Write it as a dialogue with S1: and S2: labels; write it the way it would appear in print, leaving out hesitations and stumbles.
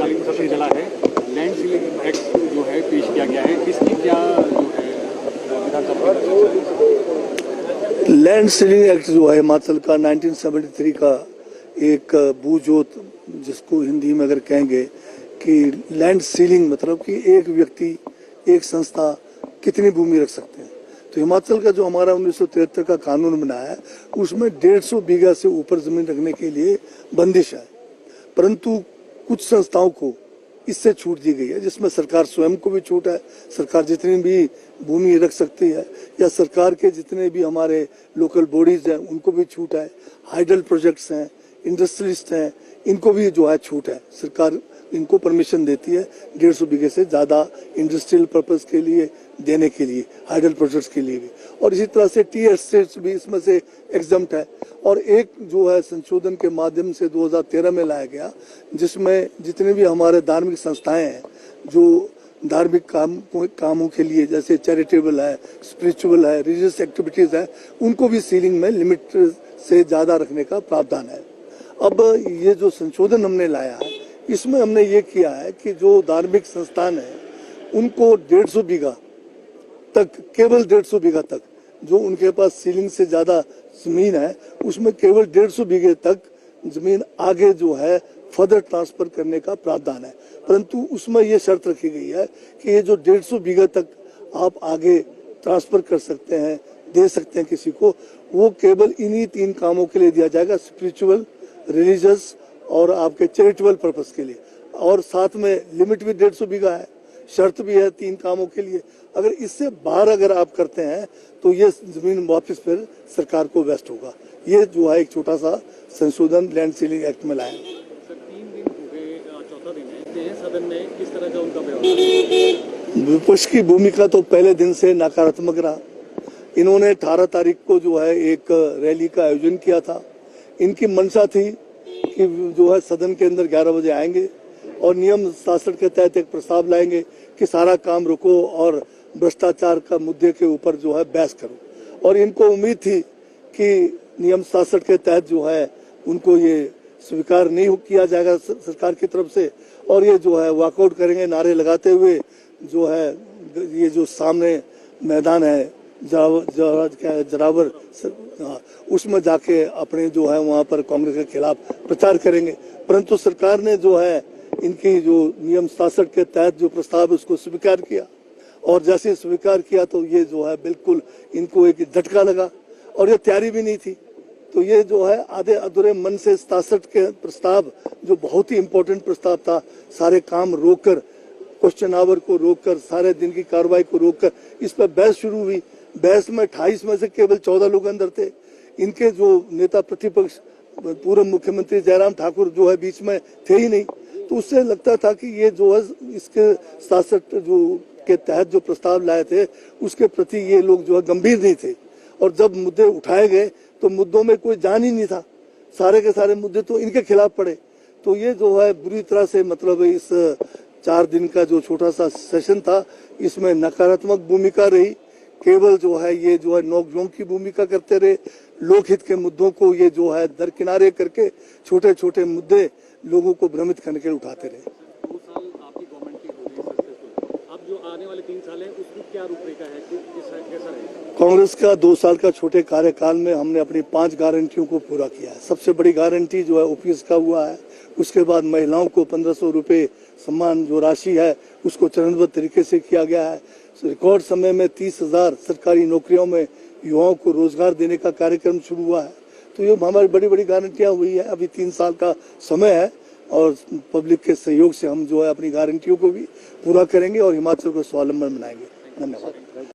S1: सत्र चला है, लैंड सीलिंग एक्ट जो है पेश किया गया है, इसकी क्या जो है विधानसभा
S2: लैंड सीलिंग एक्ट जो है हिमाचल का 1973 का एक बूझोत, जिसको हिंदी में अगर कहेंगे कि लैंड सीलिंग मतलब कि एक व्यक्ति एक संस्था कितनी भूमि रख सकते हैं। तो हिमाचल का जो हमारा 1973 का कानून बना है उसमें 150 बीघा से ऊपर जमीन रखने के लिए बंदिश है, परंतु कुछ संस्थाओं को इससे छूट दी गई है, जिसमें सरकार स्वयं को भी छूट है, सरकार जितनी भी भूमि रख सकती है, या सरकार के जितने भी हमारे लोकल बॉडीज हैं उनको भी छूट है, हाइडल प्रोजेक्ट्स हैं, इंडस्ट्रियलिस्ट हैं, इनको भी जो है छूट है। सरकार इनको परमिशन देती है 150 बीघे से ज़्यादा इंडस्ट्रियल पर्पस के लिए देने के लिए, हाइडल प्रोजेक्ट्स के लिए भी। और इसी तरह से टी एस्टेट्स भी इसमें से एग्जम्प्ट है। और एक जो है संशोधन के माध्यम से 2013 में लाया गया, जिसमें जितने भी हमारे धार्मिक संस्थाएं हैं जो धार्मिक कामों के लिए, जैसे चैरिटेबल है, स्पिरिचुअल है, रिलीजियस एक्टिविटीज है, उनको भी सीलिंग में लिमिट से ज़्यादा रखने का प्रावधान है। अब ये जो संशोधन हमने लाया है इसमें हमने ये किया है कि जो धार्मिक संस्थान है उनको 150 बीघा तक, केवल 150 बीघा तक जो उनके पास सीलिंग से ज़्यादा जमीन है उसमें केवल 150 बीघे तक जमीन आगे जो है फर्दर ट्रांसफर करने का प्रावधान है। परंतु उसमें ये शर्त रखी गई है कि ये जो 150 बीघा तक आप आगे ट्रांसफर कर सकते हैं, दे सकते हैं किसी को, वो केवल इन्हीं 3 कामों के लिए दिया जाएगा, स्पिरिचुअल, रिलीजियस और आपके चैरिटेबल पर्पस के लिए। और साथ में लिमिट भी 150 बीघा है, शर्त भी है 3 कामों के लिए। अगर इससे बाहर अगर आप करते हैं तो ये जमीन वापस फिर सरकार को वेस्ट होगा। ये जो है एक छोटा सा संशोधन लैंड सीलिंग एक्ट में लाया।
S1: सर 3 दिन हो गए, चौथा दिन है, सदन में किस तरह का उनका व्यवहार?
S2: विपक्ष की भूमिका तो पहले दिन से नकारात्मक रहा। इन्होंने 18 तारीख को जो है एक रैली का आयोजन किया था। इनकी मंशा थी कि जो है सदन के अंदर 11 बजे आएंगे और नियम 67 के तहत एक प्रस्ताव लाएंगे कि सारा काम रुको और भ्रष्टाचार का मुद्दे के ऊपर जो है बहस करो। और इनको उम्मीद थी कि नियम 67 के तहत जो है उनको ये स्वीकार नहीं किया जाएगा सरकार की तरफ से, और ये जो है वॉकआउट करेंगे नारे लगाते हुए। जो है ये जो सामने मैदान है जरावर, उसमें जाके अपने जो है वहाँ पर कांग्रेस के खिलाफ प्रचार करेंगे। परंतु सरकार ने जो है इनकी जो नियम 67 के तहत जो प्रस्ताव है उसको स्वीकार किया, और जैसे स्वीकार किया तो ये जो है बिल्कुल इनको एक झटका लगा, और ये तैयारी भी नहीं थी। तो ये जो है आधे अधूरे मन से 67 के प्रस्ताव, जो बहुत ही इम्पोर्टेंट प्रस्ताव था, सारे काम रोककर, क्वेश्चन आवर को रोककर, सारे दिन की कार्रवाई को रोककर इस पर बहस शुरू हुई। बहस में 28 में से केवल 14 लोग अंदर थे। इनके जो नेता प्रतिपक्ष पूर्व मुख्यमंत्री जयराम ठाकुर जो है बीच में थे ही नहीं। तो उससे लगता था कि ये जो है इसके 67 जो के तहत जो प्रस्ताव लाए थे उसके प्रति ये लोग जो है गंभीर नहीं थे। और जब मुद्दे उठाए गए तो मुद्दों में कोई जान ही नहीं था, सारे के सारे मुद्दे तो इनके खिलाफ पड़े। तो ये जो है बुरी तरह से मतलब इस 4 दिन का जो छोटा सा सेशन था इसमें नकारात्मक भूमिका रही। केवल जो है ये जो है नोकझोंक की भूमिका करते रहे। लोकहित के मुद्दों को ये जो है दरकिनारे करके छोटे छोटे मुद्दे लोगों को भ्रमित करने के लिए उठाते रहे।
S1: 2 साल आपकी गवर्नमेंट की हो गई सक्सेसफुल, अब जो आने वाले 3 साल है उसकी क्या रूपरेखा है, कैसा रहेगा?
S2: कांग्रेस का 2 साल का छोटे कार्यकाल में हमने अपनी 5 गारंटियों को पूरा किया है। सबसे बड़ी गारंटी जो है ओपीएस का हुआ है। उसके बाद महिलाओं को 1500 रुपये सम्मान जो राशि है उसको चरणबद्ध तरीके से किया गया है। रिकॉर्ड समय में 30,000 सरकारी नौकरियों में युवाओं को रोजगार देने का कार्यक्रम शुरू हुआ है। तो ये हमारी बड़ी बड़ी गारंटियां हुई है। अभी 3 साल का समय है और पब्लिक के सहयोग से हम जो है अपनी गारंटियों को भी पूरा करेंगे और हिमाचल को स्वावलंबन बनाएंगे। धन्यवाद।